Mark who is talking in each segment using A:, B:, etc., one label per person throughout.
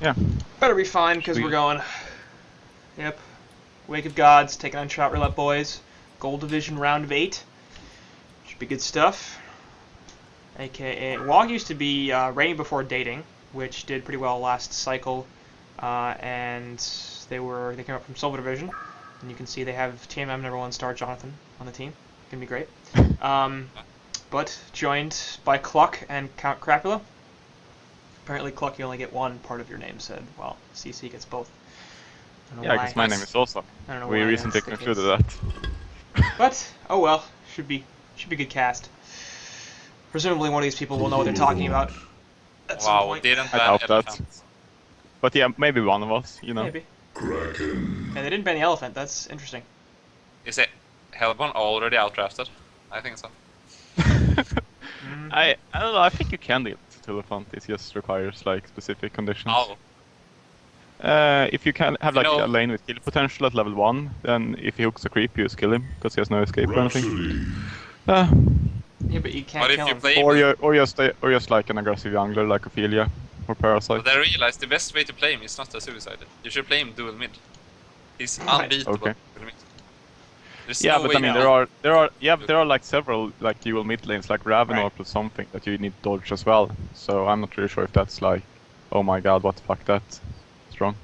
A: Yeah.
B: Better be fine because we're going. Yep. Wake of Gods taking on ChatroulleteboyZ. Gold Division round of 8. Should be good stuff. AKA WoG used to be Reigning Before Dating, which did pretty well last cycle, and they came up from Silver Division, and you can see they have TMM #1 star Jonathan on the team. Gonna be great. But joined by Cluck and Count Crapula. Apparently, Cluck, you only get one part of your name said, while CC gets both. I don't know
A: Yeah,
B: why.
A: because my name is also.
B: I don't know
A: We
B: why
A: recently
B: that's the
A: concluded
B: case.
A: that.
B: But oh well, should be good cast. Presumably, one of these people will know what they're talking about at some
C: Wow,
B: point.
C: didn't
A: I
C: ban
A: doubt that.
C: elephants.
A: But yeah, maybe one of us, you know.
B: Maybe. And they didn't ban the elephant. That's interesting.
C: Is it Hellborn already outdrafted? I think so.
A: I don't know. I think you can deal with elephant. It just requires like specific conditions.
C: Oh,
A: If you can have like a lane with kill potential at level 1, then if he hooks a creep, you just kill him because he has no escape or anything.
B: Yeah, but you can't
C: but if
B: kill
C: you
B: him.
C: play
A: Or just like an aggressive jungler like Ophelia or Parasite.
C: But I realized the best way to play him is not a suicide. You should play him dual mid. He's unbeatable.
A: Okay.
C: Dual mid. There's
A: Yeah,
C: no
A: but
C: way
A: I mean there are like several like dual mid lanes like Ravenor plus something that you need to dodge as well. So I'm not really sure if that's like, oh my god, what the fuck, that's strong.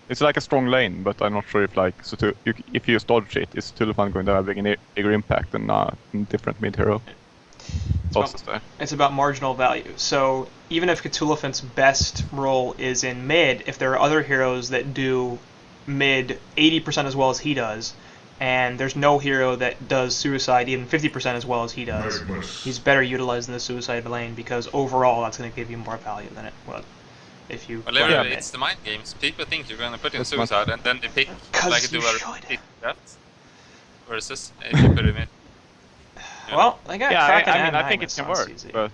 A: It's like a strong lane, but I'm not sure if like if you dodge it, is Tulifan going to have a bigger impact than a different mid hero?
B: It's about marginal value. So even if Cthulhufan's best role is in mid, if there are other heroes that do mid 80% as well as he does, and there's no hero that does suicide even 50% as well as he does, he's better utilized in the suicide lane because overall that's going to give you more value than it would if you
C: Well, literally, it's the mind games. People think you're gonna put in suicide and then they pick like a dual draft versus if you put him in.
B: Well, I got Kraken and
A: I think it can work,
B: easy.
A: but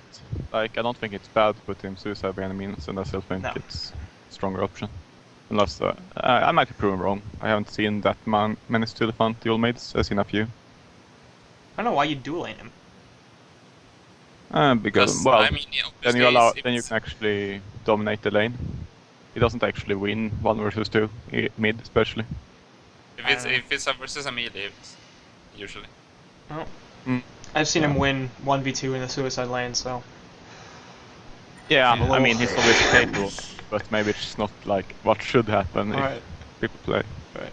A: like I don't think it's bad to put him suicide by any means, and I still think it's a stronger option. Unless I might be proven wrong. I haven't seen that many Tulifan dual mates. I've seen a few.
B: I don't know why you dual lane him.
A: Because well, I mean, then you can actually dominate the lane. He doesn't actually win 1 versus 2 mid, especially.
C: If it's a versus a melee, usually.
B: Oh. I've seen him win 1v2 in the suicide lane, so.
A: Yeah, I mean he's always capable, but maybe it's not like what should happen if people play.
B: Right.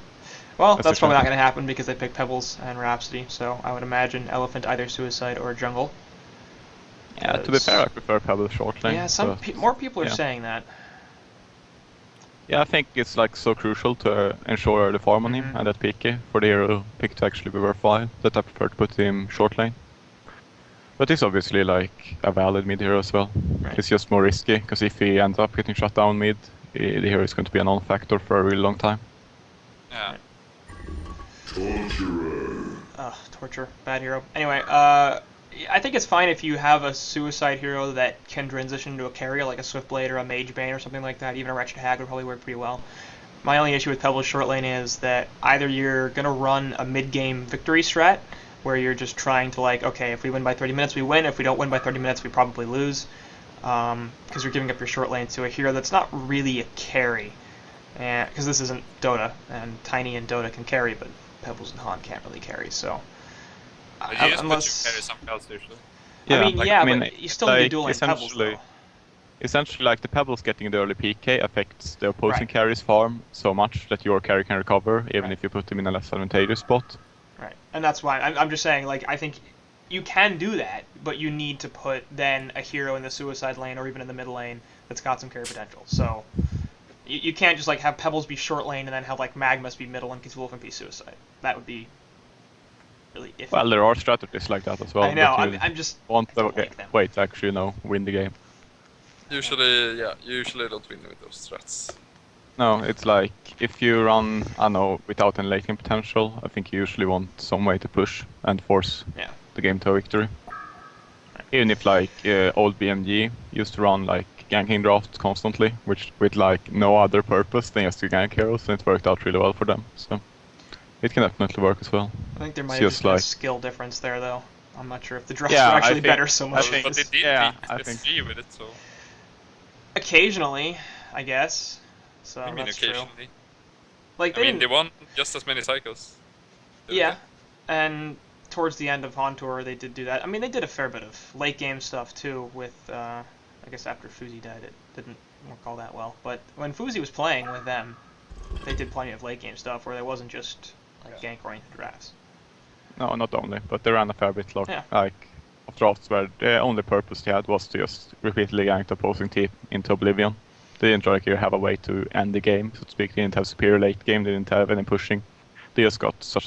B: Well, that's probably not going to happen because they picked Pebbles and Rhapsody, so I would imagine Elephant either suicide or jungle.
A: Yeah, to be fair, I prefer Pebbles short lane.
B: Yeah, more people are saying that.
A: Yeah, I think it's like so crucial to ensure the farm on him and that PK for the hero pick to actually be worthwhile that I prefer to put him short lane. But it's obviously like a valid mid hero as well. Right. It's just more risky because if he ends up getting shut down mid, the hero is going to be a non-factor for a really long time.
C: Yeah.
B: Torture. Bad hero. Anyway, I think it's fine if you have a suicide hero that can transition into a carrier like a Swiftblade or a Magebane or something like that. Even a Wretched Hag would probably work pretty well. My only issue with Pebbles short lane is that either you're going to run a mid-game victory strat, where you're just trying to like, okay, if we win by 30 minutes, we win. If we don't win by 30 minutes, we probably lose. Because you're giving up your short lane to a hero that's not really a carry. Because this isn't Dota, and Tiny and Dota can carry, but Pebbles and HoN can't really carry, so...
C: But you just put your carry something else usually.
A: Yeah,
B: but you still need to dual lane Pebbles, though.
A: Essentially, like the Pebbles getting the early PK affects the opposing carry's farm so much that your carry can recover, even if you put him in a less advantageous spot.
B: Right, and that's why I'm just saying, like, I think you can do that, but you need to put then a hero in the suicide lane or even in the mid lane that's got some carry potential. So you can't just like have Pebbles be short lane and then have like Magmus be middle and Cthulhu be suicide. That would be really iffy.
A: Well, there are strategies like that as well.
B: I know. I'm just
A: want to wait to actually win the game.
D: Usually, usually don't win with those strats.
A: No, it's like, if you run, without any late game potential, I think you usually want some way to push and force the game to a victory. Even if like old BMG used to run like ganking drafts constantly, which with like no other purpose than just to gank heroes, and it worked out really well for them. So it can definitely work as well.
B: I think there might be a skill difference there, though. I'm not sure if the drafts are actually better so much.
C: But they did beat with it, so...
B: Occasionally, I guess. So
D: I mean,
B: that's true.
D: occasionally.
B: Like
D: I mean, they won just as many cycles.
B: Yeah, and towards the end of HoN Tour, they did do that. I mean, they did a fair bit of late game stuff too. With I guess after Fuzi died, it didn't work all that well. But when Fuzi was playing with them, they did plenty of late game stuff where there wasn't just like gank oriented drafts.
A: No, not only, but they ran a fair bit like of drafts where the only purpose they had was to just repeatedly gank the opposing team into oblivion. They didn't really have a way to end the game, so to speak. They didn't have superior late game. They didn't have any pushing. They just got such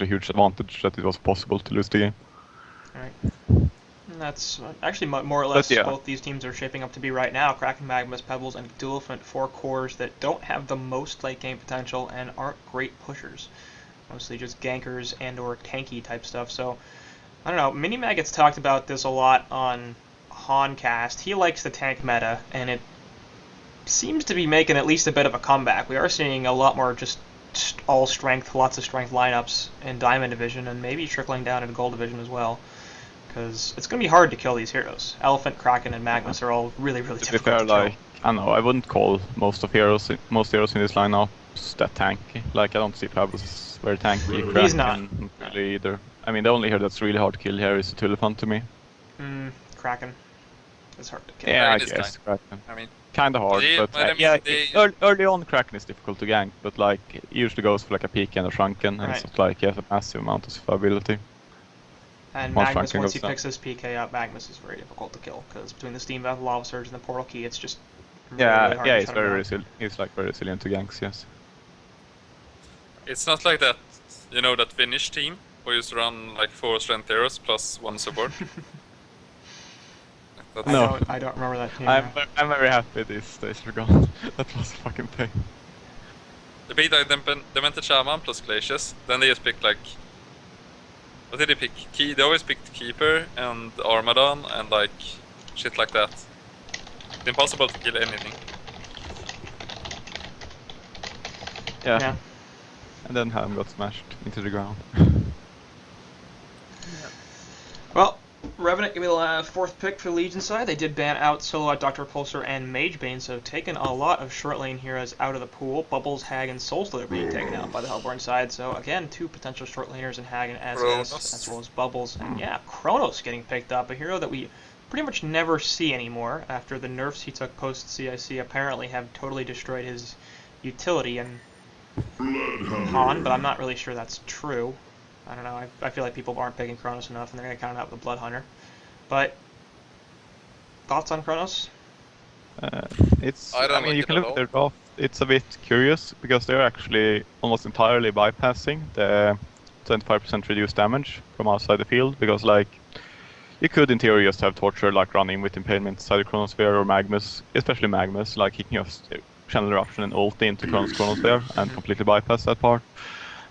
A: a huge advantage that it was possible to lose the game.
B: Alright. And that's actually more or less both these teams are shaping up to be right now. Kraken, Magmus, Pebbles, and Duelfant, 4 cores that don't have the most late game potential and aren't great pushers. Mostly just gankers and or tanky type stuff. So, I don't know. Minimag gets talked about this a lot on HoNcast. He likes the tank meta, and it seems to be making at least a bit of a comeback. We are seeing a lot more just all strength, lots of strength lineups in Diamond Division, and maybe trickling down into Gold Division as well. Because it's going to be hard to kill these heroes. Elephant, Kraken, and Magmus are all really, really difficult to kill.
A: Like, I don't know, I wouldn't call most heroes in this lineup that tanky. Like, I don't see Pebbles as very tanky. Kraken,
B: he's not
A: really either. I mean, the only hero that's really hard to kill here is the Tulipan to me.
B: Kraken. It's hard to kill.
A: Yeah, I guess Kraken.
D: I mean,
A: kind of hard, but early on Kraken is difficult to gank, but like it usually goes for like a peak and a shrunken, and it's not like he has a massive amount of survivability.
B: And Magmus, once he picks his PK up, Magmus is very difficult to kill because between the Steam Valve, Lava Surge, and the Portal Key, it's just really hard to
A: he's very resilient. He's like very resilient to ganks, yes.
D: It's not like that, you know, that Finnish team who used to run like 4 strength heroes plus 1 support.
B: No, I don't remember that team.
A: I'm very happy these days are gone. That was a fucking thing.
D: They picked like Demented Shaman plus Glacius, then they just picked like... What did they pick? They always picked Keeper and Armadon and like shit like that. It's impossible to kill anything.
A: Yeah. And then Helm got smashed into the ground.
B: Well, Revenant gave me the 4th pick for the Legion side. They did ban out Solout, Dr. Repulsor, and Magebane, so taking a lot of short lane heroes out of the pool. Bubbles, Hag, and Soulslither being taken out by the Hellborn side. So again, 2 potential short laners in Hag and as well as Bubbles. And yeah, Kronos getting picked up, a hero that we pretty much never see anymore after the nerfs he took post-CIC apparently have totally destroyed his utility in HoN, but I'm not really sure that's true. I don't know, I feel like people aren't picking Kronos enough and they're going to count it out with the Blood Hunter. But, thoughts on Kronos?
A: I mean, you can look at their draft. It's a bit curious because they're actually almost entirely bypassing the 25% reduced damage from outside the field, because like you could in theory just have Torture like running with Impalement inside the Chronosphere, or Magmus, especially Magmus, like he can just channel eruption and ult into Chronosphere and completely bypass that part.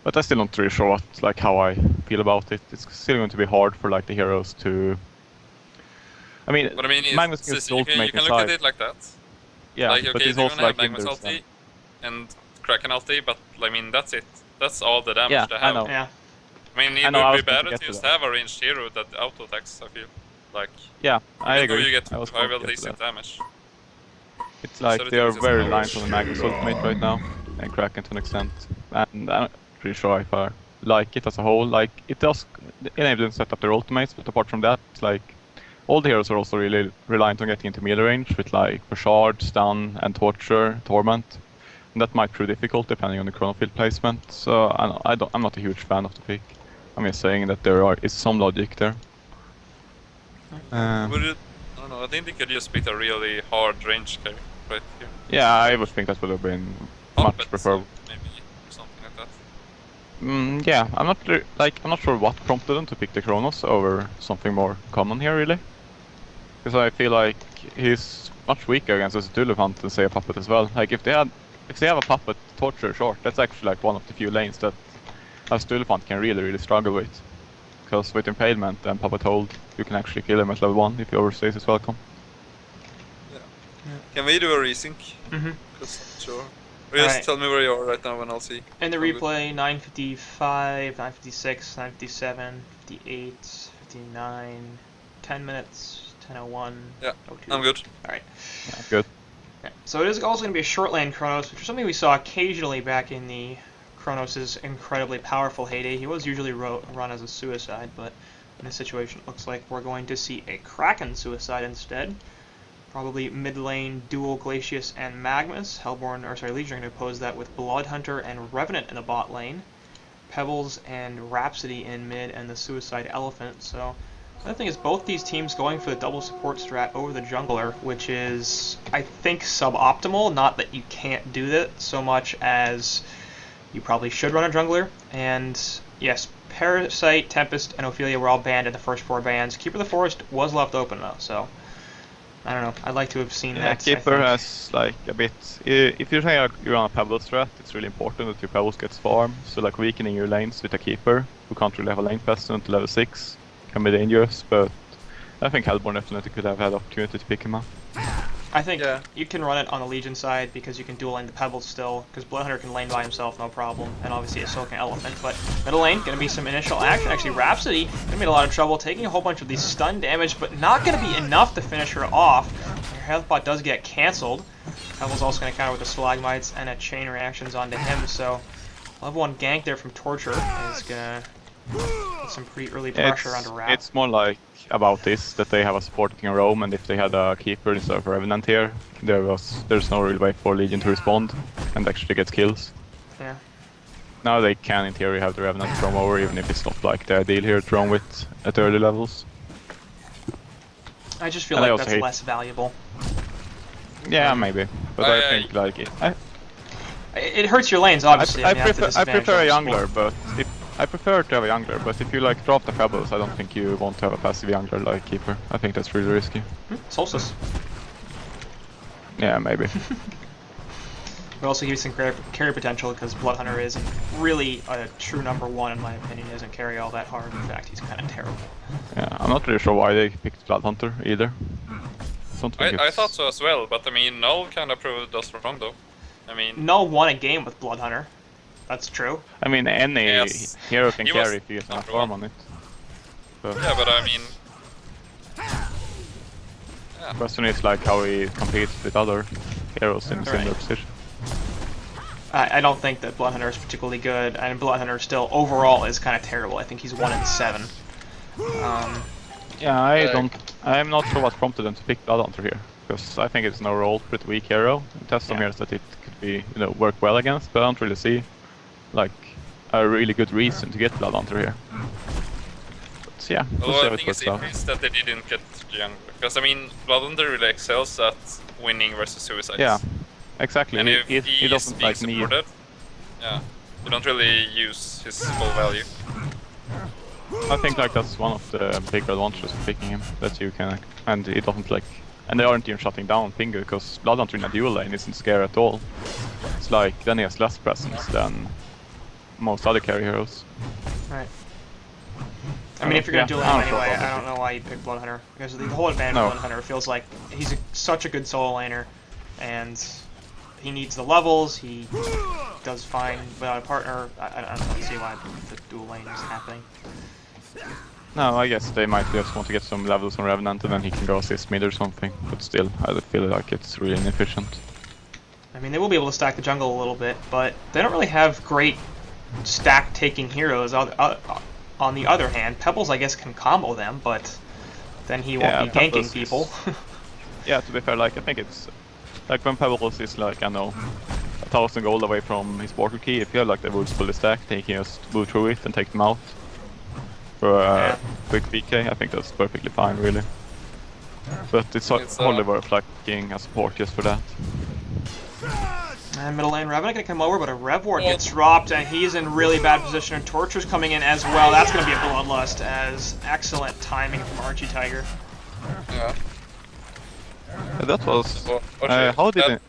A: But I still not really sure how I feel about it. It's still going to be hard for like the heroes to. I mean, Magmus can
D: you can look at it like that.
A: Yeah,
D: like, okay,
A: but it's
D: they're
A: also
D: gonna
A: like
D: have Magmus ulti and Kraken ulti, but I mean that's it. That's all the damage they have.
A: I know.
B: Yeah.
D: I mean, it would be better to just have a ranged hero that auto attacks. I feel like.
A: Yeah, I agree.
D: You get high decent damage.
A: It's like they are very reliant on the Magmus ultimate right now, and Kraken to an extent, and I'm not pretty sure if I like it as a whole. Like it does enable them to set up their ultimates, but apart from that, it's like all the heroes are also really reliant on getting into melee range with like Shard, Stun, and Torture, Torment. And that might prove difficult depending on the Chronofield placement. So I'm not a huge fan of the pick. I'm just saying that there is some logic there.
D: I don't know. I think they could just pick a really hard range carry right here.
A: Yeah, I would think that would have been much preferable.
D: Maybe something like that.
A: Yeah, I'm not sure what prompted them to pick the Kronos over something more common here, really. Because I feel like he's much weaker against a Tulipan than say a Puppet as well. Like if they have a Puppet Torture short, that's actually like one of the few lanes that a Tulipan can really struggle with. Because with Impalement and Puppet Hold, you can actually kill him at level 1 if your overstays is welcome.
D: Yeah. Can we do a resync? Sure. Or just tell me where you are right now and I'll see.
B: In the replay, 9:55, 9:56, 9:57, 58, 59, 10 minutes, 10:01.
D: Yeah,
B: 02.
D: I'm good.
B: Alright.
A: Yeah, good.
B: Yeah. So it is also going to be a short lane Chronos, which is something we saw occasionally back in the Chronos' incredibly powerful heyday. He was usually run as a suicide, but in this situation it looks like we're going to see a Kraken suicide instead. Probably mid lane dual Glacius and Magmus. Legion are going to oppose that with Bloodhunter and Revenant in the bot lane. Pebbles and Rhapsody in mid, and the Suicide Elephant. So the other thing is both these teams going for the double support strat over the jungler, which is, I think, suboptimal. Not that you can't do that so much as you probably should run a jungler. And yes, Parasite, Tempest, and Ophelia were all banned in the first 4 bans. Keeper of the Forest was left open though, so I don't know. I'd like to have seen that.
A: Keeper has like a bit. If you're saying you're on a Pebble strat, it's really important that your Pebbles gets farm. So like weakening your lanes with a Keeper who can't really have a lane pass until level 6 can be dangerous. But I think Hellborn definitely could have had the opportunity to pick him up.
B: I think you can run it on the Legion side because you can dual lane the Pebbles still, because Bloodhunter can lane by himself, no problem, and obviously a Silken Elephant. But middle lane, going to be some initial action. Actually, Rhapsody going to be in a lot of trouble, taking a whole bunch of these stun damage, but not going to be enough to finish her off. Her health bot does get cancelled. Pebbles also going to counter with the Stalagmites and a chain reactions onto him, so level 1 gank there from Torture is going to put some pretty early pressure onto Rap.
A: It's more like about this, that they have a support that can roam, and if they had a Keeper instead of a Revenant here, there's no real way for Legion to respond and actually get kills.
B: Yeah.
A: Now they can in theory have the Revenant roam over, even if it's not like the ideal here to roam with at early levels.
B: I just feel like that's less valuable.
A: Yeah, maybe, but I think like
B: it hurts your lanes obviously.
A: I prefer a jungler, but I prefer to have a jungler, but if you like drop the Pebbles, I don't think you want to have a passive jungler like Keeper. I think that's really risky.
B: Solstice.
A: Yeah, maybe.
B: But also gives some carry potential because Bloodhunter isn't really a true #1 in my opinion. He doesn't carry all that hard. In fact, he's kind of terrible.
A: Yeah, I'm not really sure why they picked Bloodhunter either.
D: I thought so as well, but I mean, Null kind of proved us wrong though. I mean,
B: Null won a game with Bloodhunter. That's true.
A: I mean, any hero can carry if you get enough farm on it. But
D: yeah, but I mean...
A: the question is like how he competes with other heroes in a similar position.
B: I don't think that Bloodhunter is particularly good, and Bloodhunter still overall is kind of terrible. I think he's 1 in 7.
A: Yeah, I'm not sure what prompted them to pick Bloodhunter here, because I think it's an overall pretty weak hero. It has some heroes that it could be, work well against, but I don't really see like a really good reason to get Bloodhunter here. But yeah, we'll see how it works out.
D: I think it's that they didn't get Jungler, because I mean, Bloodhunter really excels at winning versus suicides.
A: Yeah, exactly.
D: And if
A: he doesn't like need.
D: Yeah, you don't really use his full value.
A: I think like that's one of the big advantages of picking him, that you can, and he doesn't like, and they aren't even shutting down Pingu, because Bloodhunter in a dual lane isn't scary at all. It's like, then he has less presence than most other carry heroes.
B: Right. I mean, if you're gonna dual lane anyway, I don't know why you pick Bloodhunter, because the whole advantage of Bloodhunter feels like he's such a good solo laner, and he needs the levels, he does fine without a partner. I don't see why the dual lane is happening.
A: No, I guess they might just want to get some levels on Revenant and then he can go assist mid or something, but still, I feel like it's really inefficient.
B: I mean, they will be able to stack the jungle a little bit, but they don't really have great stack-taking heroes. On the other hand, Pebbles, I guess, can combo them, but then he won't be ganking people.
A: Yeah, to be fair, like, I think it's... Like, when Pebbles is, like, I know, 1,000 gold away from his portal key, if you have, like, the woods fully stacked, he can just move through it and take them out for a quick PK. I think that's perfectly fine, really. But it's wholly worth, like, getting a support just for that.
B: And middle lane Revenant gonna come over, but a Rev Ward gets dropped, and he's in really bad position, and Torture's coming in as well. That's gonna be a bloodlust, as excellent timing from Archie Tiger.
D: Yeah.
A: That was... how did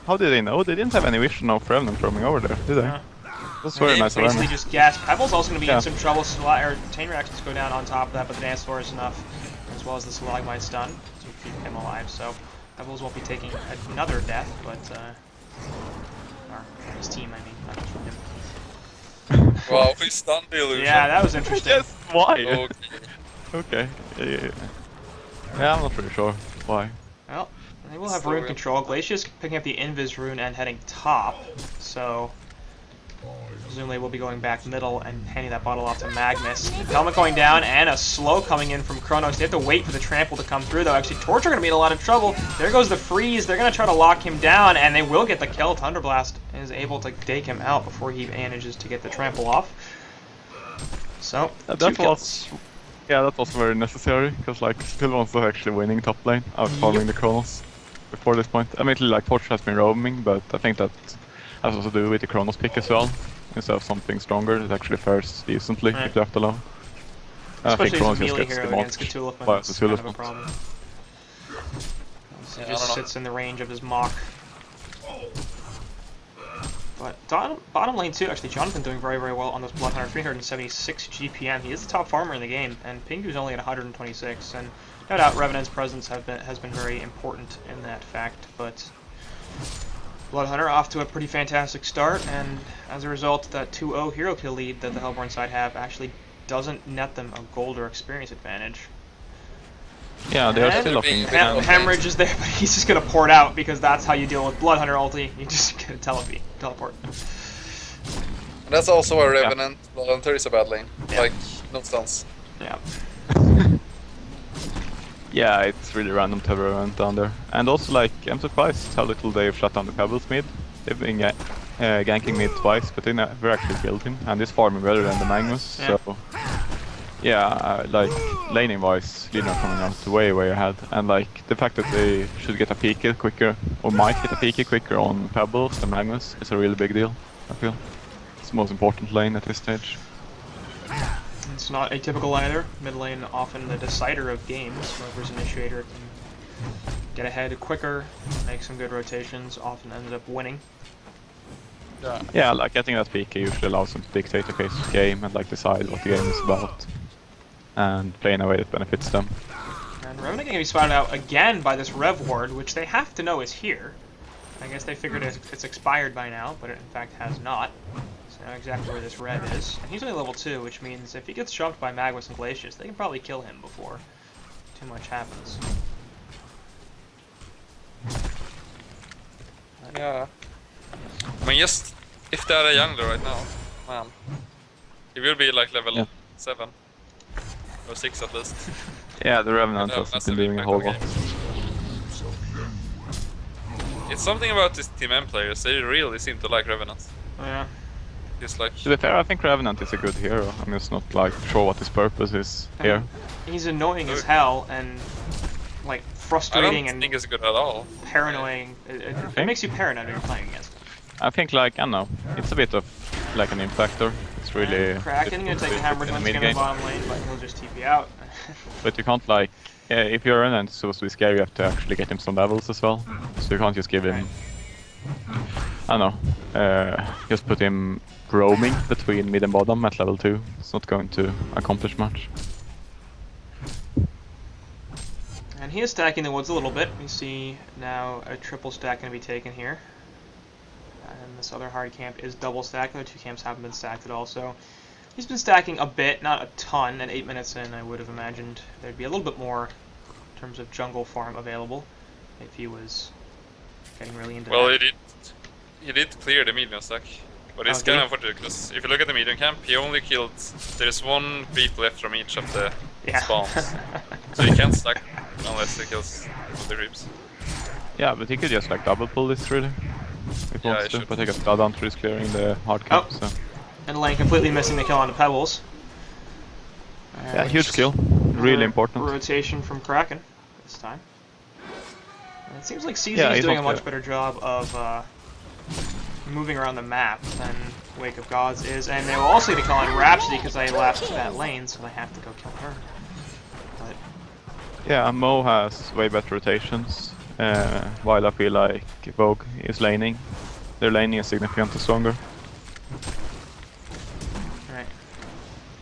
A: they know? They didn't have any vision of Revenant roaming over there, did they?
B: Yeah.
A: That's very nice
B: basically
A: awareness.
B: just gas. Pebbles also gonna be in some trouble. Chain reactions go down on top of that, but the dance floor is enough, as well as the Stalagmite stun to keep him alive. So Pebbles won't be taking another death, but or his team, I mean, not just from him.
D: Wow, we stunned the illusion.
B: Yeah, that was interesting.
A: Yes, why?
D: Okay.
A: Okay. Yeah, I'm not really sure why.
B: Well, They will have rune control. Glacius picking up the Invis rune and heading top, so presumably we'll be going back middle and handing that bottle off to Magnus. Helmet going down and a slow coming in from Kronos. They have to wait for the trample to come through though. Actually, Torch are going to be in a lot of trouble. There goes the freeze. They're going to try to lock him down and they will get the kill. Thunderblast is able to take him out before he manages to get the trample off. So,
A: that was very necessary, because like still wants actually winning top lane out following the Kronos before this point. Admittedly, like Torch has been roaming, but I think that has also to do with the Kronos pick as well. Instead of something stronger, it actually fares decently if left alone. I think Kronos just gets demolished by the Cthulhu
B: problem. He just sits in the range of his Mach. But bottom lane too, actually Jonathan doing very, very well on this Blood Hunter, 376 GPM. He is the top farmer in the game, and Pingu's only at 126, and no doubt Revenant's presence has been very important in that fact, but Blood Hunter off to a pretty fantastic start, and as a result, that 2-0 hero kill lead that the Hellborn side have actually doesn't net them a gold or experience advantage.
A: Yeah, they are still looking.
B: Hemorrhage is there, but he's just gonna port out because that's how you deal with Blood Hunter ulti. You just get a teleport.
D: And that's also a Revenant. Blood Hunter is a bad lane. Like, no stance.
B: Yeah.
A: Yeah, it's really random to have a Revenant down there. And also, like, I'm surprised how little they've shut down the Pebbles mid. They've been ganking mid twice, but they never actually killed him. And he's farming better than the Magnus, so... Yeah, like, laning-wise, Lina coming out way ahead. And like, the fact that they should get a peek quicker, or might get a peek quicker on Pebbles than Magnus is a really big deal, I feel. It's the most important lane at this stage.
B: It's not atypical either. Mid lane often the decider of games. Whoever's initiator can get ahead quicker, make some good rotations, often ends up winning.
A: Yeah, like getting that peak usually allows them to dictate the pace of the game and like decide what the game is about. And play in a way that benefits them.
B: And Revenant going to be spotted out again by this Rev Ward, which they have to know is here. I guess they figured it's expired by now, but it in fact has not. So now exactly where this Rev is. And he's only level 2, which means if he gets jumped by Magnus and Glacius, they can probably kill him before too much happens.
D: Yeah. I mean, just if they're a jungler right now, man, he will be like level 7 or 6 at least.
A: Yeah, the Revenant hasn't been doing a whole lot.
D: It's something about these Team M players, they really seem to like Revenant.
B: Yeah.
D: It's like...
A: To be fair, I think Revenant is a good hero. I'm just not like sure what his purpose is here.
B: He's annoying as hell and like frustrating.
D: I don't think it's good at all.
B: Paranoid. It makes you paranoid when you're playing against him.
A: I think like, I don't know, it's a bit of like an impactor. It's really...
B: Kraken gonna take the hammer once again in the bottom lane, but he'll just TP out.
A: But you can't like, if you're in and it's supposed to be scary, you have to actually get him some levels as well. So you can't just give him, I don't know, just put him roaming between mid and bottom at level 2. It's not going to accomplish much.
B: And he is stacking the woods a little bit. We see now a triple stack going to be taken here. And this other hard camp is double stacked. The other two camps haven't been stacked at all. So he's been stacking a bit, not a ton. At 8 minutes in, I would have imagined there'd be a little bit more in terms of jungle farm available if he was getting really into
D: well,
B: that.
D: he did clear the medium stack. But it's kind of unfortunate because if you look at the medium camp, he only killed... There's one creep left from each of the spawns. So he can't stack unless he kills the creeps.
A: Yeah, but he could just like double pull this really. If he wants to, but I got Bloodhunter is clearing the hard camp, so...
B: And Lane completely missing the kill on the Pebbles.
A: Yeah, huge skill. Really important.
B: Rotation from Kraken this time. And it seems like CZ is doing a much better job of moving around the map than Wake of Gods is, and they will also get a kill on Rhapsody because they left that lane, so they have to go kill her. But
A: yeah, Mo has way better rotations, while I feel like WoG is laning. Their laning is significantly stronger.
B: Right.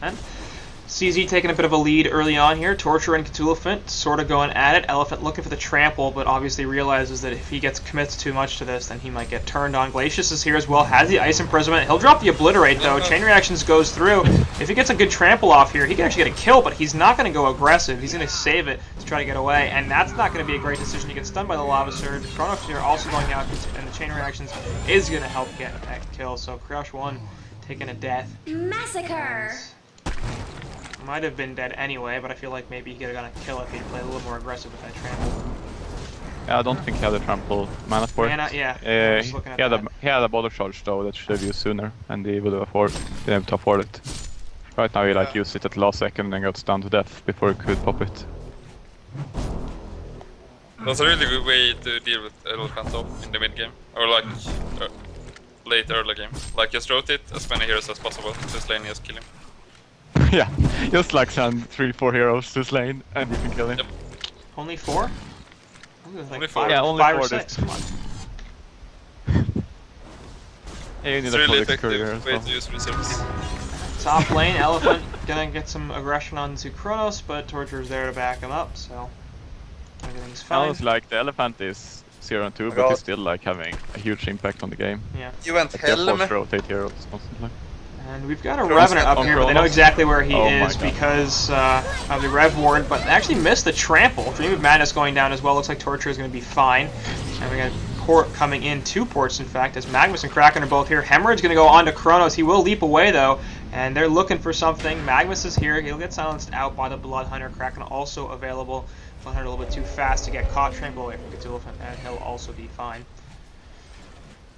B: And CZ taking a bit of a lead early on here. Torture and Cthulhuphant sort of going at it. Elephant looking for the trample, but obviously realizes that if he commits too much to this, then he might get turned on. Glacius is here as well, has the Ice Imprisonment. He'll drop the Obliterate, though. Chain Reactions goes through. If he gets a good trample off here, he can actually get a kill, but he's not going to go aggressive. He's going to save it to try to get away, and that's not going to be a great decision. He gets stunned by the Lava Surge. Chronos here also going out, and the Chain Reactions is going to help get that kill. So Crush 1 taking a death.
E: Massacre!
B: Might have been dead anyway, but I feel like maybe he could have gotten a kill if he'd played a little more aggressive with that trample.
A: Yeah, I don't think he had a trample mana for it. He had a bottle charge though that should have used sooner, and he would have been able to afford it. Right now he like used it at the last second and then got stunned to death before he could pop it.
D: That's a really good way to deal with Elephant though in the mid game, or like late early game. Like just rotate as many heroes as possible to his lane and just kill him.
A: Yeah, just like send 3-4 heroes to his lane and you can kill him.
D: Yep.
B: Only 4?
D: Only 4.
A: Yeah, only
B: 5
A: 4
B: or 6. Come on.
A: Yeah, you need
D: It's
A: a
D: really
A: Codex Courier
D: effective
A: as
D: way
A: well.
D: to use reserves.
B: Top lane, Elephant gonna get some aggression onto Chronos, but Torture's there to back him up, so everything's fine.
A: Sounds like the Elephant is 0-2, but he's still like having a huge impact on the game.
B: Yeah.
D: You went
A: Like, they're
D: Helm.
A: forced to rotate heroes constantly.
B: And we've got a Revenant up here, but they know exactly where he
A: Oh my
B: is
A: God.
B: because of the Rev Ward, but they actually missed the Trample. Dream of Madness going down as well. Looks like Torture is going to be fine. And we got Port coming in, 2 ports in fact, as Magnus and Kraken are both here. Hemorrhage going to go on to Chronos. He will leap away though, and they're looking for something. Magnus is here. He'll get silenced out by the Blood Hunter. Kraken also available. Blood Hunter a little bit too fast to get caught. Trample away from Cthulhuphant, and he'll also be fine.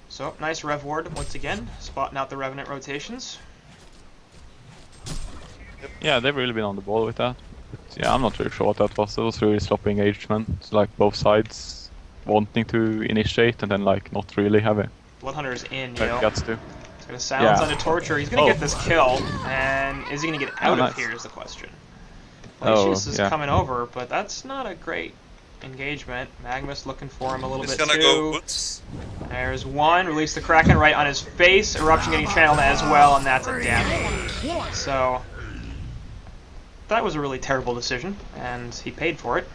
B: So, nice Rev Ward once again, spotting out the Revenant rotations.
A: Yeah, they've really been on the ball with that. But yeah, I'm not really sure what that was. It was really sloppy engagement. It's like both sides wanting to initiate and then like not really have it.
B: Bloodhunter's in,
A: Like guts to.
B: He's gonna silence
A: Yeah.
B: onto Torture. He's gonna get this kill, and is he gonna get out of here is the question. Glacius is coming over, but that's not a great engagement. Magmus looking for him a little
D: He's
B: bit
D: gonna
B: too.
D: go Woods.
B: There's one. Release the Kraken right on his face. Eruption getting channeled as well, and that's a death. So that was a really terrible decision, and he paid for it.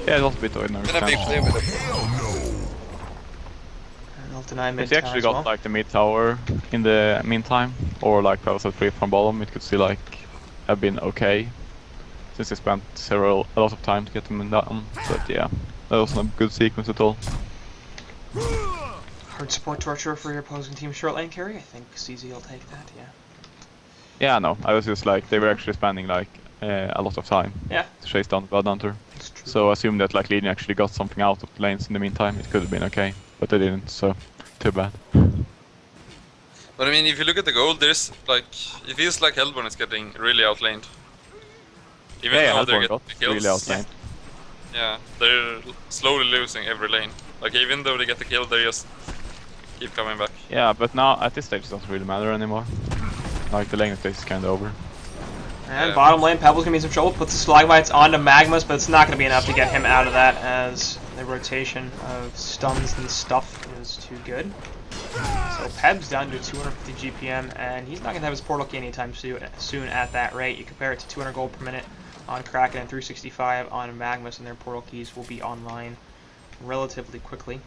A: Yeah, it was a bit ordinary.
D: Gonna be clear with it.
B: And he'll deny mid
A: If he actually
B: as
A: got
B: well.
A: like the mid tower in the meantime, or like Palace at 3 from bottom, it could still like have been okay. Since he spent a lot of time to get them down. But yeah, that wasn't a good sequence at all.
B: Hard support Torture for your opposing team short lane carry. I think CZ will take that, yeah.
A: Yeah, no, I was just like, they were actually spending like a lot of time
B: Yeah.
A: to chase down the Blood Hunter.
B: It's true.
A: So I assume that like Legion actually got something out of the lanes in the meantime. It could have been okay, but they didn't, so too bad.
D: But I mean, if you look at the gold, there's like, it feels like Hellborn is getting really outlaned. Even
A: Yeah,
D: though they're
A: Hellborn
D: getting
A: got
D: the kills.
A: really outlaned.
D: Yeah, they're slowly losing every lane. Like even though they get the kill, they just keep coming back.
A: Yeah, but now at this stage it doesn't really matter anymore. Like the lane phase is kind of over.
B: And
D: Yeah.
B: bottom lane, Pebble's gonna be in some trouble. Puts the Stalagmites onto Magmus, but it's not gonna be enough to get him out of that, as the rotation of stuns and stuff is too good. So Peb's down to 250 GPM, and he's not gonna have his portal key anytime soon at that rate. You compare it to 200 gold per minute on Kraken and 365 on Magmus, and their portal keys will be online relatively quickly.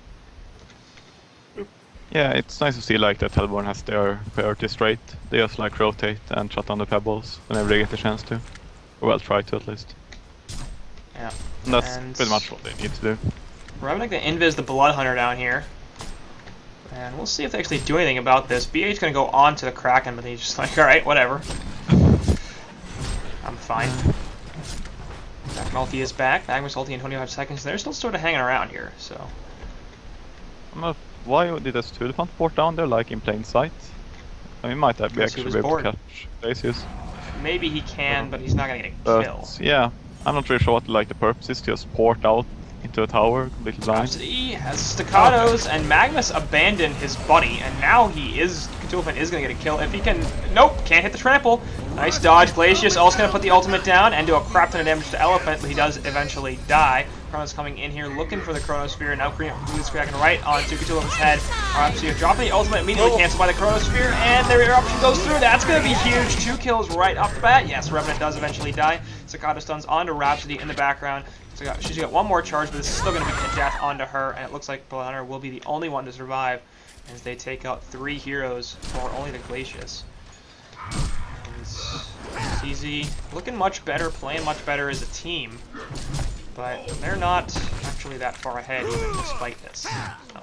A: Yeah, it's nice to see like that Hellborn has their priority straight. They just like rotate and shut down the pebbles whenever they get the chance to. Or well, try to at least.
B: Yeah.
A: And that's
B: And
A: pretty much what they need to do.
B: We're having to invis the Blood Hunter down here. And we'll see if they actually do anything about this. BA's gonna go on to the Kraken, but he's just like, alright, whatever. I'm fine. Kraken ulti is back. Magmus ulti in 25 seconds. They're still sort of hanging around here, so.
A: I'm not, why did this Cthulhuphant port down there like in plain sight? I mean, might be
B: Because he
A: actually
B: was
A: be able
B: bored.
A: to catch Glacius.
B: Maybe he can, but he's not gonna get a kill.
A: But yeah, I'm not really sure what like the purpose is to just port out into a tower completely blind.
B: He has staccatos, and Magmus abandoned his buddy, and now Cthulhuphant is gonna get a kill if he can. Nope, can't hit the trample. Nice dodge. Glacius also gonna put the ultimate down and do a crap ton of damage to Elephant, but he does eventually die. Chronos coming in here, looking for the Chronosphere. Now Release Kraken right on Tukatula's head. Arapsia dropping the ultimate, immediately canceled by the Chronosphere, and their eruption goes through. That's going to be huge. 2 kills right off the bat. Yes, Revenant does eventually die. Sakata stuns onto Rhapsody in the background. So she's got one more charge, but this is still going to be a death onto her, and it looks like Bloodhunter will be the only one to survive as they take out 3 heroes for only the Glacius. CZ looking much better, playing much better as a team, but they're not actually that far ahead even despite this. So.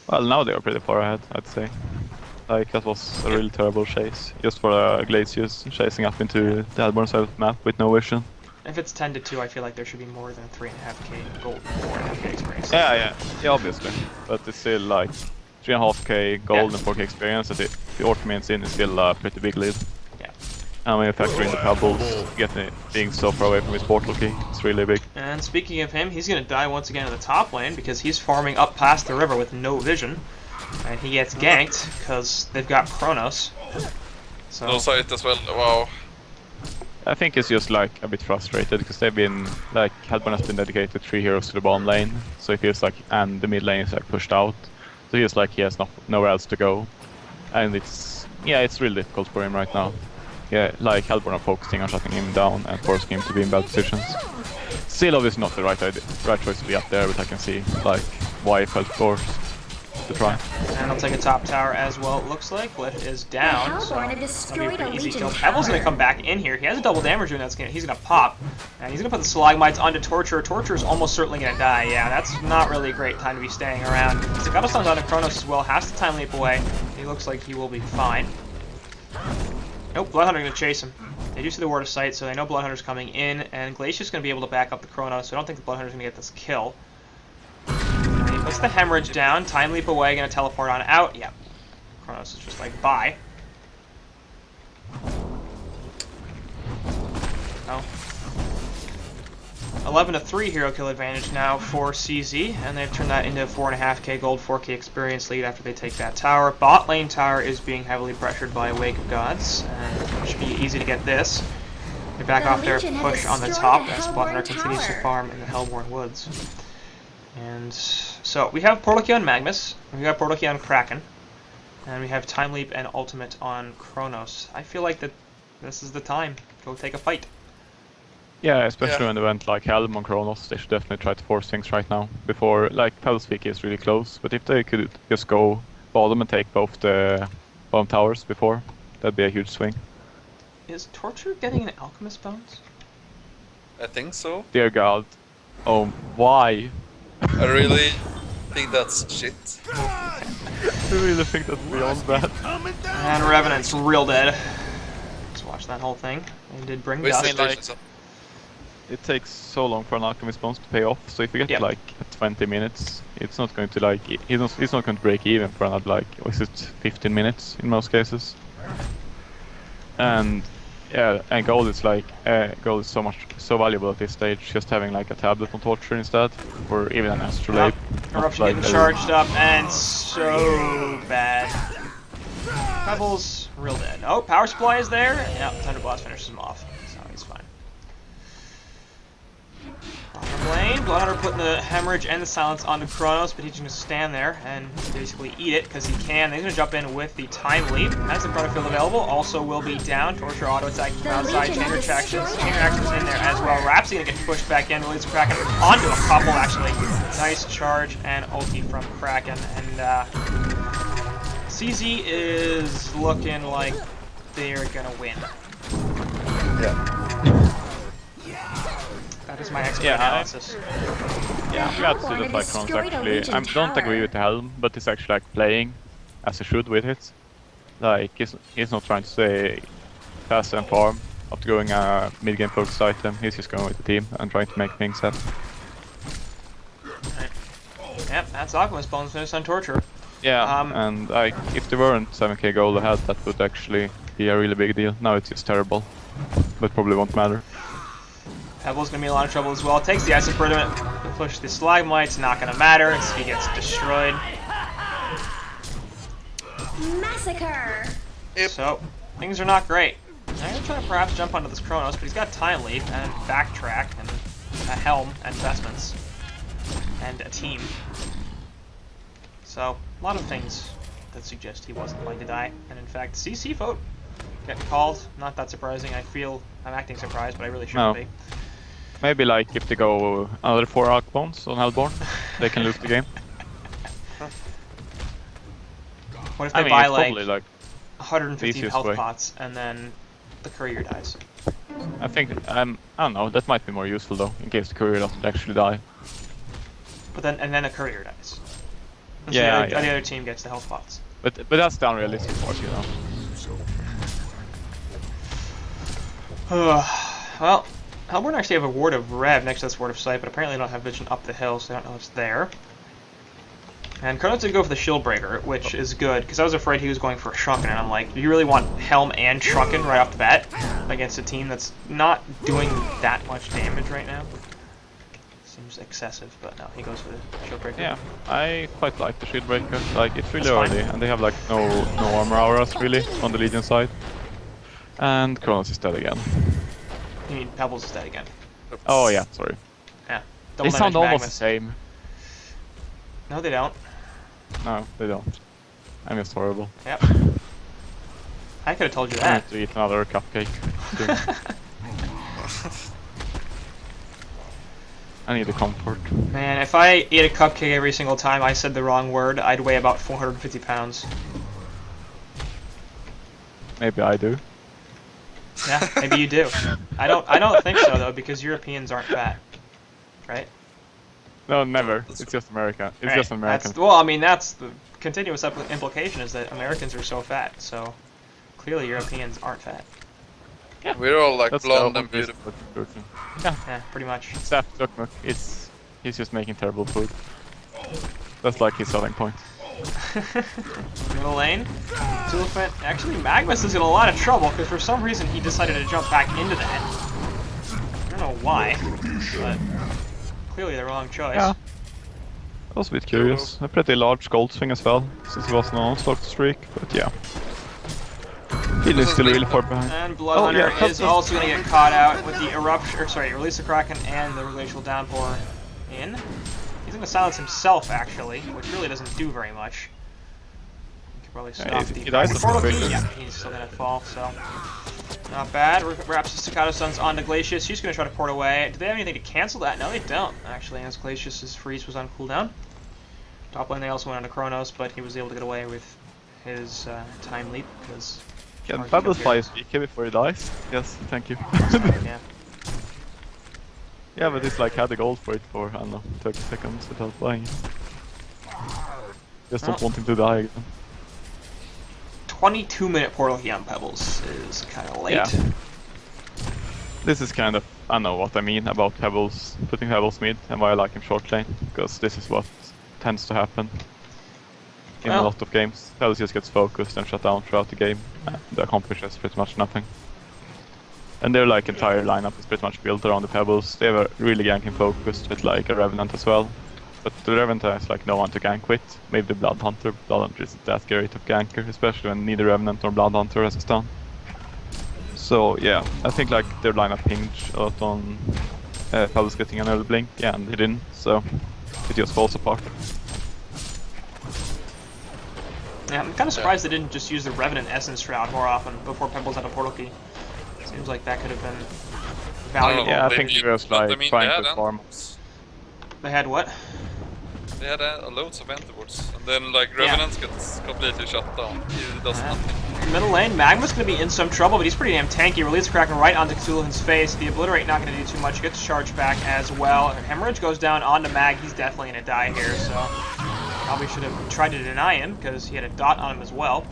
A: Well, now they are pretty far ahead, I'd say. Like, that was a really terrible chase, just for Glacius chasing up into the Hellborn side of the map with no vision.
B: If it's 10-2, I feel like there should be more than 3.5k gold, 4.5k experience.
A: Yeah, obviously. But it's still like 3.5k gold and 4k experience. That the Orc in is still a pretty big lead.
B: Yeah.
A: And when you factor in the pebbles, being so far away from his portal key, it's really big.
B: And speaking of him, he's going to die once again in the top lane because he's farming up past the river with no vision. And he gets ganked because they've got Chronos. So.
D: No sight as well, wow.
A: I think it's just like a bit frustrated because they've been like Hellborn has been dedicated 3 heroes to the bottom lane, so it feels like, and the mid lane is like pushed out, so he feels like he has nowhere else to go, and it's really difficult for him right now. Yeah, like Hellborn are focusing on shutting him down and forcing him to be in bad positions. Still, obviously not the right choice to be up there, but I can see like why it felt forced to try.
B: And I'll take a top tower as well, it looks like. Glyph is down, so that'll be a pretty easy kill. Pebble's going to come back in here. He has a double damage rune he's going to pop. And he's going to put the Stalagmites onto Torture. Torture is almost certainly going to die. Yeah, that's not really a great time to be staying around. Sakata stuns onto Chronos as well, has to time leap away. He looks like he will be fine. Nope, Bloodhunter going to chase him. They do see the Ward of Sight, so they know Bloodhunter's coming in, and Glacius going to be able to back up the Chronos, so I don't think the Bloodhunter's going to get this kill. Puts the hemorrhage down, time leap away, gonna teleport on out. Yep. Chronos is just like, bye. Oh. 11-3 hero kill advantage now for CZ, and they've turned that into 4.5k gold, 4k experience lead after they take that tower. Bot lane tower is being heavily pressured by Wake of Gods, and it should be easy to get this. They back off their push on the top as Bloodhunter continues to farm in the Hellborn Woods. And so we have Portal Key on Magnus, we have Portal Key on Kraken, and we have Time Leap and Ultimate on Chronos. I feel like that this is the time. Go take a fight.
A: Yeah, especially when they went like Helm on Chronos, they should definitely try to force things right now. Before, like, Pebblespeak is really close, but if they could just go bottom and take both the bottom towers before, that'd be a huge swing.
B: Is Torture getting an Alchemist Bones?
D: I think so.
A: Dear God. Oh, why?
D: I really think that's shit.
A: I really think that's beyond that.
B: And Revenant's real dead. Let's watch that whole thing. They did bring dust.
A: Like, it takes so long for an Alchemist Bones to pay off, so if you get like 20 minutes, it's not going to like, he's not going to break even for another like, is it 15 minutes in most cases? And yeah, and gold is like, gold is so valuable at this stage, just having like a tablet on Torture instead, or even an Astrolabe.
B: Eruption getting charged up, and so bad. Pebbles, real dead. Oh, power supply is there. Yeah, Thunder Blast finishes him off, so he's fine. Lane, Bloodhunter putting the hemorrhage and the silence onto Chronos, but he's just going to stand there and basically eat it because he can. He's going to jump in with the time leap. Has the Chrono Field available. Also will be down. Torture auto attacking from outside. Chain reactions in there as well. Rhapsody going to get pushed back in. Release Kraken onto a couple actually. Nice charge and ulti from Kraken. And CZ is looking like they're going to win.
D: Yeah.
B: That is my expert analysis.
A: Yeah, I'm glad to see that like Chronos actually, I don't agree with the Helm, but he's actually like playing as he should with it. Like, he's not trying to stay fast and farm after going a mid-game focus item, he's just going with the team and trying to make things happen.
B: Yep, that's Alchemist Bones finish on Torture.
A: Yeah, and like, if there weren't 7k gold ahead, that would actually be a really big deal. Now it's just terrible, but probably won't matter.
B: Pebble's gonna be in a lot of trouble as well. Takes the Ice Imprisonment, push the Stalagmites, not gonna matter. He gets destroyed.
E: Massacre.
D: Yep.
B: So things are not great. I'm gonna try to perhaps jump onto this Chronos, but he's got Time Leap and backtrack, and a helm and vestments, and a team. So, a lot of things that suggest he wasn't going to die. And in fact, CC vote getting called. Not that surprising. I feel I'm acting surprised, but I really shouldn't be.
A: Maybe like if they go another 4 Arcbones on Hellborn, they can lose the game.
B: What if they buy like
A: like
B: 150 health
A: way.
B: pots and then the courier dies?
A: I think I don't know. That might be more useful though, in case the courier doesn't actually die.
B: But then the courier dies. And
A: Yeah,
B: so the other team gets the health pots.
A: But that's the unrealistic part, you know.
B: Well, Hellborn actually have a Ward of Rev next to this Ward of Sight, but apparently they don't have vision up the hill, so I don't know if it's there. And Kronos did go for the Shield Breaker, which is good, because I was afraid he was going for a Shrunken, and I'm like, do you really want Helm and Shrunken right off the bat against a team that's not doing that much damage right now? Seems excessive, but no, he goes for the Shield Breaker.
A: Yeah, I quite like the Shield Breaker. Like, it's really early, and they have like no armor auras really on the Legion side. And Kronos is dead again.
B: You mean Pebbles is dead again?
A: Oh yeah, sorry.
B: Yeah.
A: They sound almost the
B: Magmas.
A: same.
B: No, they don't.
A: No, they don't. I'm just horrible.
B: Yep. I could have told you
A: I
B: that.
A: need to eat another cupcake. I need a comfort.
B: Man, if I ate a cupcake every single time I said the wrong word, I'd weigh about 450 pounds.
A: Maybe I do.
B: Yeah, maybe you do. I don't think so though, because Europeans aren't fat, right?
A: No, never. It's just America. It's just an American.
B: Well, I mean, that's the continuous implication is that Americans are so fat, so clearly Europeans aren't fat.
D: Yeah. We're all like
A: That's
D: blonde
A: the
D: and beautiful.
A: conclusion.
B: Yeah, pretty much.
A: Except Dukmuk, he's just making terrible food. That's like his selling point.
B: Middle lane. Tulifant. Actually, Magmus is in a lot of trouble because for some reason he decided to jump back into that. I don't know why, but clearly the wrong choice.
A: Yeah. I was a bit curious. A pretty large gold swing as well, since he was an onslaught streak, but yeah. He is still really far behind.
B: And Bloodhunter is also going to get caught out with the eruption, or sorry, Release the Kraken and the Glacial Downpour in. He's going to silence himself, actually, which really doesn't do very much. He could probably stop the
A: he dies
B: portal
A: quickly.
B: key. Yeah, he's still going to fall, so not bad. Wraps the Staccato Suns onto Glacius. She's going to try to port away. Do they have anything to cancel that? No, they don't, actually, as Glacius's freeze was on cooldown. Top lane, they also went on to Kronos, but he was able to get away with his time leap, because...
A: Can Pebbles fly his PK before he dies? Yes, thank you.
B: Yeah.
A: Yeah, but he's like had the gold for it for, I don't know, 30 seconds without flying. Just don't want him to die again.
B: 22-minute portal key on Pebbles is kind of late.
A: Yeah. This is kind of, I know what I mean about Pebbles, putting Pebbles mid and why I like him short lane, because this is what tends to happen in a lot of games. Pebbles just gets focused and shut down throughout the game, and accomplishes pretty much nothing. And their like entire lineup is pretty much built around the Pebbles. They have a really ganking focused with like a Revenant as well. But the Revenant has like no one to gank with. Maybe the Bloodhunter. Bloodhunter isn't that great of ganker, especially when neither Revenant nor Bloodhunter has a stun. So yeah, I think like their lineup hinged a lot on Pebbles getting another blink, yeah, and he didn't, so it just falls apart.
B: Yeah, I'm kind of surprised they didn't just use the Revenant Essence Shroud more often before Pebbles had a portal key. Seems like that could have been valuable.
A: Yeah, I think he was like trying to farm.
B: They had what?
D: They had loads of antidotes, and then like Revenant gets completely shut down. He does nothing.
B: Middle lane, Magma's going to be in some trouble, but he's pretty damn tanky. Release Kraken right onto Cthulhu's face. The Obliterate not going to do too much. He gets charged back as well. Hemorrhage goes down onto Mag. He's definitely going to die here, so probably should have tried to deny him because he had a dot on him as well.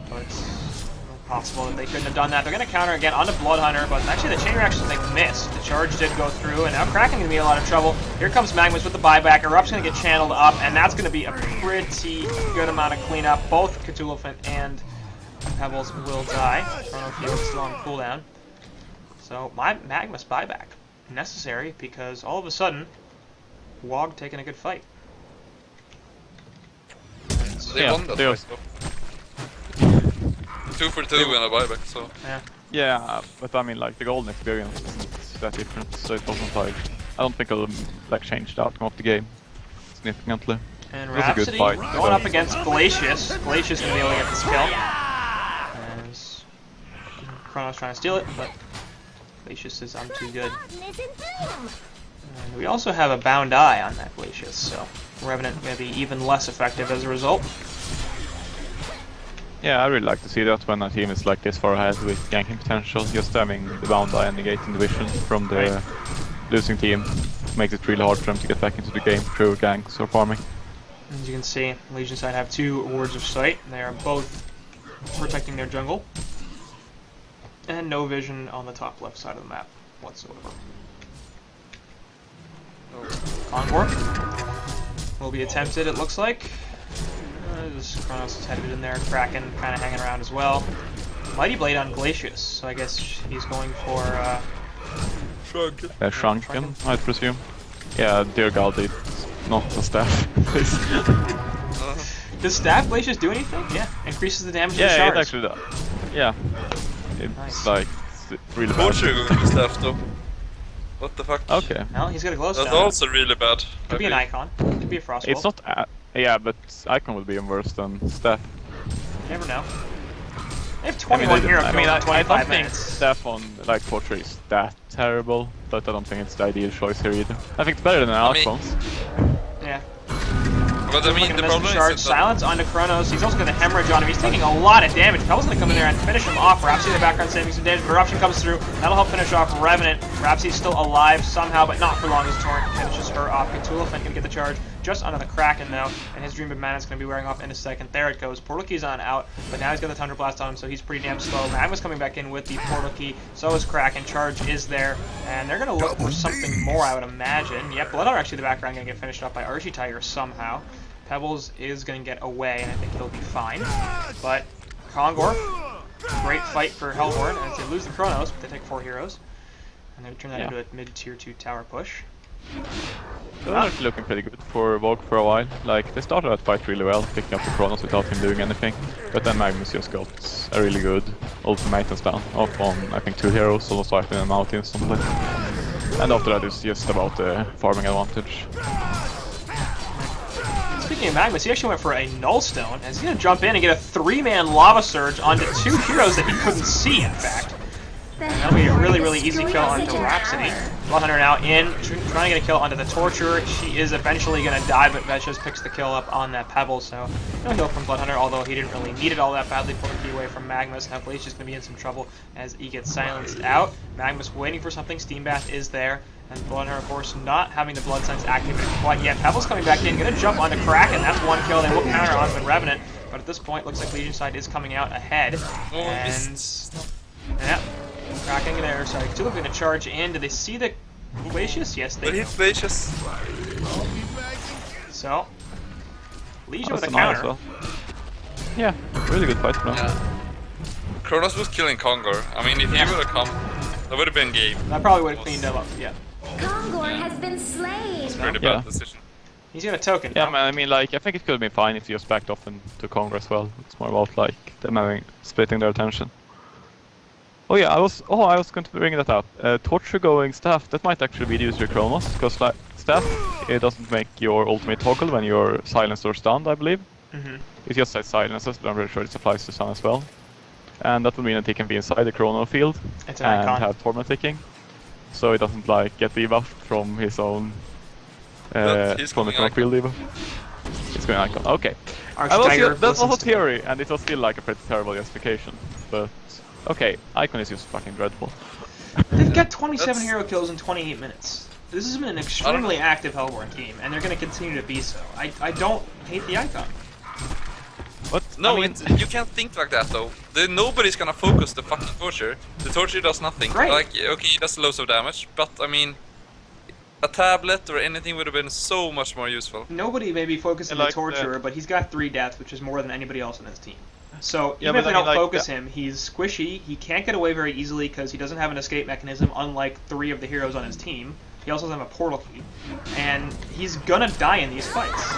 B: But it's possible that they couldn't have done that. They're going to counter again onto Bloodhunter, but actually the chain reactions they missed. The charge did go through, and now Kraken going to be in a lot of trouble. Here comes Magmus with the buyback. Erupt's going to get channeled up, and that's going to be a pretty good amount of cleanup. Both Cthulhu and Pebbles will die. Chrono Field is still on cooldown. So my Magmus buyback necessary because all of a sudden WoG taking a good fight.
D: So they won that fight, though. 2 for 2 and a buyback, so
B: yeah.
A: Yeah, but I mean like the golden experience isn't that different, so it wasn't like... I don't think it'll like change the outcome of the game significantly.
B: And
A: It was a good
B: Rhapsody
A: fight.
B: going up against Glacius. Glacius gonna be able to get this kill. As Chronos trying to steal it, but Glacius says I'm too good. And we also have a bound eye on that Glacius, so Revenant gonna be even less effective as a result.
A: Yeah, I really like to see that when a team is like this far ahead with ganking potential. Just having the bound eye and negating the vision from the losing team makes it really hard for them to get back into the game through ganks or farming.
B: As you can see, Legion side have 2 wards of sight. They are both protecting their jungle. And no vision on the top left side of the map whatsoever. Onboard will be attempted, it looks like. This Chronos is headed in there. Kraken kind of hanging around as well. Mighty Blade on Glacius, so I guess he's going for
A: Shrunken, I'd presume. Yeah, dear god, it's not the staff.
B: Does staff Glacius do anything? Yeah, increases the damage of the
A: Yeah,
B: shards.
A: it actually does. Yeah. It's
B: Nice.
A: like it's really bad.
D: Torture going to staff though. What the fuck?
A: Okay.
B: Well, he's got a glow
D: That's
B: stone.
D: also really bad.
B: Could be an icon. Could be a frost
A: It's
B: wolf.
A: not... yeah, but Icon will be even worse than staff.
B: You never know. They have 21 hero kills in
A: I
B: 25
A: don't think
B: minutes.
A: staff on like Torture is that terrible, but I don't think it's the ideal choice here either. I think it's better than Icons.
B: Yeah.
D: But I mean, the problem
B: charge
D: is
B: silence onto Chronos. He's also going to hemorrhage on him. He's taking a lot of damage. Pebbles going to come in there and finish him off. Rhapsody in the background saving some damage. Eruption comes through. That'll help finish off Revenant. Rhapsody's still alive somehow, but not for long as Torrent finishes her off. Cthulhu going to get the charge just onto the Kraken though, and his Dream of Mana is going to be wearing off in a second. There it goes. Portal Key's on out, but now he's got the Thunder Blast on him, so he's pretty damn slow. Magma's coming back in with the Portal Key. So is Kraken. Charge is there, and they're going to look for something more, I would imagine. Yep, Bloodhunter actually in the background going to get finished off by Archie Tiger somehow. Pebbles is going to get away, and I think he'll be fine. But Kongor, great fight for Hellborn, as they lose the Chronos, but they take 4 heroes. And they turn that into a mid-tier 2 tower push.
A: They're actually looking pretty good for WoG for a while. Like, they started that fight really well, picking up the Chronos without him doing anything. But then Magnus just got a really good ultimate and stun off on, I think, 2 heroes, almost wiping them out instantly. And after that, it's just about the farming advantage.
B: Speaking of Magnus, he actually went for a Null Stone, and he's going to jump in and get a 3-man Lava Surge onto 2 heroes that he couldn't see, in fact. And that'll be a really, really easy kill onto Rhapsody. Bloodhunter now in, trying to get a kill onto the Torturer. She is eventually going to die, but Vetches picks the kill up on that Pebble, so no heal from Bloodhunter, although he didn't really need it all that badly. Pulling the key away from Magnus. Now Glacius is going to be in some trouble as he gets silenced out. Magnus waiting for something. Steam Bath is there. And Bloodhunter, of course, not having the Blood Sense activated quite yet. Pebble's coming back in, going to jump onto Kraken. That's 1 kill. They will counter on the Revenant, but at this point, looks like Legion side is coming out ahead. And yeah, Kraken there. Sorry, Cthulhu going to charge in. Do they see the Glacius? Yes, they do.
D: But he's Glacius.
B: So Legion with a
A: Nice
B: counter.
A: well. Yeah, really good fight for them.
D: Yeah. Kronos was killing Kongor. I mean, if he would have come, that would have been game.
B: That probably would have cleaned him up. Yeah,
E: Kongor has been slain.
D: It's a pretty bad decision.
B: he's going to token.
A: Yeah, man, I mean, like, I think it could have been fine if he just backed off into Congo as well. It's more about, like, them having, splitting their attention. Oh yeah, I was going to bring that up. Torture going staff, that might actually be used to Chronos, because like, staff, it doesn't make your ultimate toggle when you're silenced or stunned, I believe. It just says silences, but I'm pretty sure it applies to stun as well. And that would mean that he can be inside the Chrono field
B: It's an
A: and
B: icon.
A: have Torment ticking. So he doesn't like get debuffed from his own
D: He's
A: from the
D: going
A: Chrono field debuff. He's going icon. Okay.
B: Architiger
A: That was a
B: listens to me.
A: theory, and it was still like a pretty terrible justification. But okay, icon is just fucking dreadful.
B: They've got 27
D: That's-
B: hero kills in 28 minutes. This has been an extremely active Hellborn team, and they're going to continue to be so. I don't hate the icon.
A: What?
D: No,
A: I mean,
D: you can't think like that though. Nobody's gonna focus the fucking Torture. The Torture does nothing.
B: Right.
D: Like, okay, it does loads of damage, but I mean, a tablet or anything would have been so much more useful.
B: Nobody may be focusing
A: Yeah,
B: the
A: like
B: Torturer,
A: the-
B: but he's got 3 deaths, which is more than anybody else on his team. So
A: Yeah,
B: even
A: but
B: if they
A: I
B: don't
A: mean, like,
B: focus him, he's squishy. He can't get away very easily because he doesn't have an escape mechanism, unlike 3 of the heroes on his team. He also doesn't have a portal key, and he's gonna die in these fights.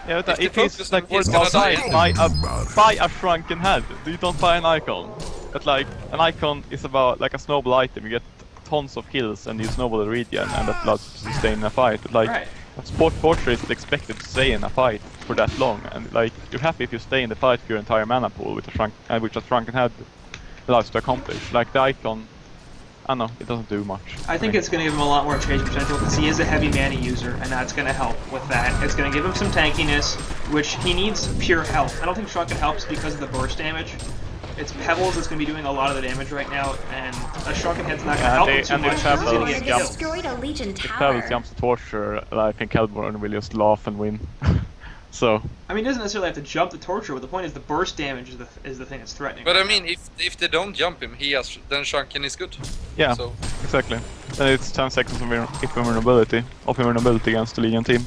A: yeah, but
D: If
A: if
D: they
A: he's
D: focus,
A: like
D: he's
A: worth
D: gonna
A: buying,
D: die.
A: buy a shrunken head. You don't buy an icon. But like an icon is about like a snowball item. You get tons of kills and you snowball the regen, and that allows you to stay in a fight. But like, Sport Torture is expected to stay in a fight for that long, and like, you're happy if you stay in the fight for your entire mana pool, which a Shrunken Head allows you to accomplish. Like the icon, I don't know, it doesn't do much.
B: I think it's going to give him a lot more chase potential because he is a heavy mana user, and that's going to help with that. It's going to give him some tankiness, which he needs pure health. I don't think Shrunken helps because of the burst damage. It's Pebbles that's going to be doing a lot of the damage right now, and a Shrunken Head's not going to help him too much because he's going to get killed.
E: Destroyed a Legion
A: If
E: tower.
A: Pebbles jumps to Torture, I think Hellborn will just laugh and win. So.
B: I mean, he doesn't necessarily have to jump the Torture, but the point is the burst damage is the thing that's threatening.
D: But I mean, if they don't jump him, then Shrunken is good.
A: Yeah,
D: so.
A: Exactly. Then it's 10 seconds of invulnerability against the Legion team.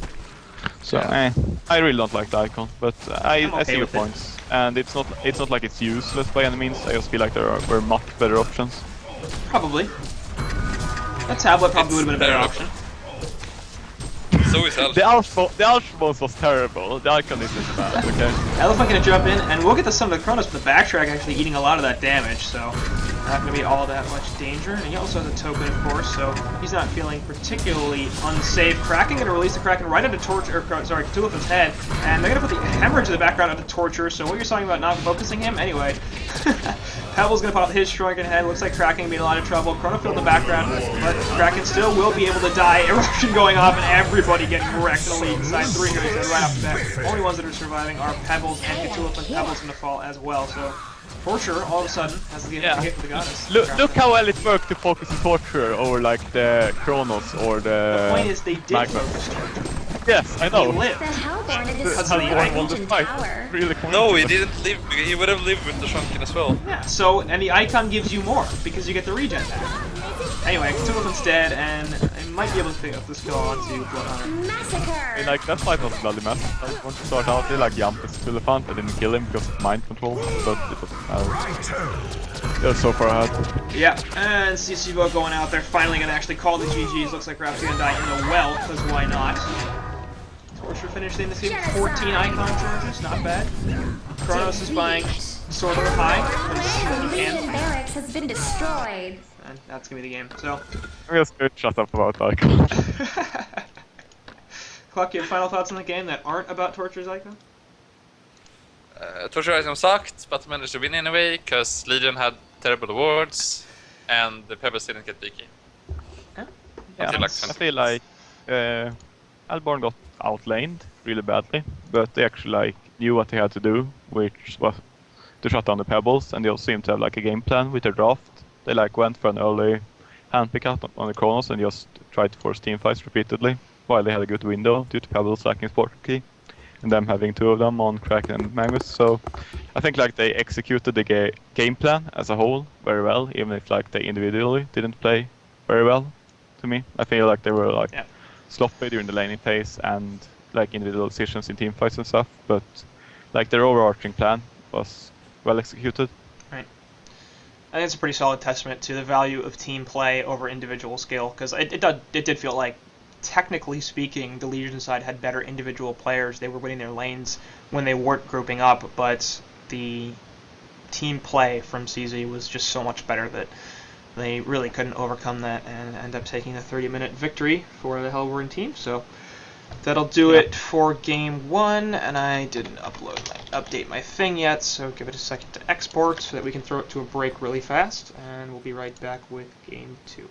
A: So, I really don't like the icon, but I see your points. And it's not like it's useless by any means. I just feel like there were much better options.
B: Probably. A tablet probably would have been a better option.
D: So is Alpha.
A: The Alpha was terrible. The icon isn't bad, okay?
B: Elephant gonna jump in, and we'll get to some of the Chronos, but the backtrack actually eating a lot of that damage, so not gonna be all that much danger. And he also has a token, of course, so he's not feeling particularly unsafe. Kraken gonna release the Kraken right into Cthulhu's head, and they're gonna put the Hemorrhage in the background of the Torture. So what you're talking about not focusing him, anyway. Pebble's gonna pop his Shrunken Head. Looks like Kraken being in a lot of trouble. Chronofield in the background, but Kraken still will be able to die. Eruption going off, and everybody getting wrecked in the lead inside 3 here. So right off the bat, only ones that are surviving are Pebbles and Cthulhu, and Pebbles gonna fall as well. So Torture all of a sudden has to get hit with the goddess.
A: Look how well it worked to focus the Torture over like the Kronos or the.
B: The point is they did focus Torture.
A: Yes, I know.
B: He lived.
E: The Hellborn is
B: That's how the
E: destroyed a
A: won the
E: Legion
A: fight.
E: tower.
A: Really
D: No, he didn't live. He would have lived with the Shrunken as well.
B: Yeah, so, and the icon gives you more, because you get the regen back. Anyway, Cthulhu's dead, and I might be able to pick up this kill onto Bloodhunter.
E: Massacre!
A: I mean, like, that fight was bloody mess. I just want to start out, they like jumped as Cthulhu. I didn't kill him because of mind control, but it doesn't matter. They're so far ahead.
B: Yeah, and CCBO going out there, finally gonna actually call the GGs. Looks like Rap's gonna die in the well, because why not? Torture finishing this game, 14 icon charges, not bad. Kronos is buying sort of a high.
E: Legion barracks has been destroyed.
B: And that's gonna be the game. So,
A: I'm just gonna shut up about icon.
B: Cluck, you have final thoughts on the game that aren't about Torture's icon?
D: Torture Icon sucked, but managed to win anyway, because Legion had terrible awards, and the Pebbles didn't get peaky.
A: Yeah,
D: Until like
A: I feel like Hellborn got outlaned really badly, but they actually like knew what they had to do, which was to shut down the Pebbles, and they also seemed to have like a game plan with their draft. They like went for an early hand pick out on the Kronos and just tried to force team fights repeatedly, while they had a good window due to Pebbles lacking sport key, and them having 2 of them on Kraken and Magus. So I think like they executed the game plan as a whole very well, even if like they individually didn't play very well. To me, I feel like they were like sloppy during the laning phase and like individual decisions in team fights and stuff, but like their overarching plan was well executed.
B: Right. I think it's a pretty solid testament to the value of team play over individual skill, because it did feel like, technically speaking, the Legion side had better individual players. They were winning their lanes when they weren't grouping up, but the team play from CZ was just so much better that they really couldn't overcome that and end up taking a 30-minute victory for the Hellborn team. So that'll do it for game 1, and I didn't update my thing yet, so give it a second to export so that we can throw it to a break really fast, and we'll be right back with game 2.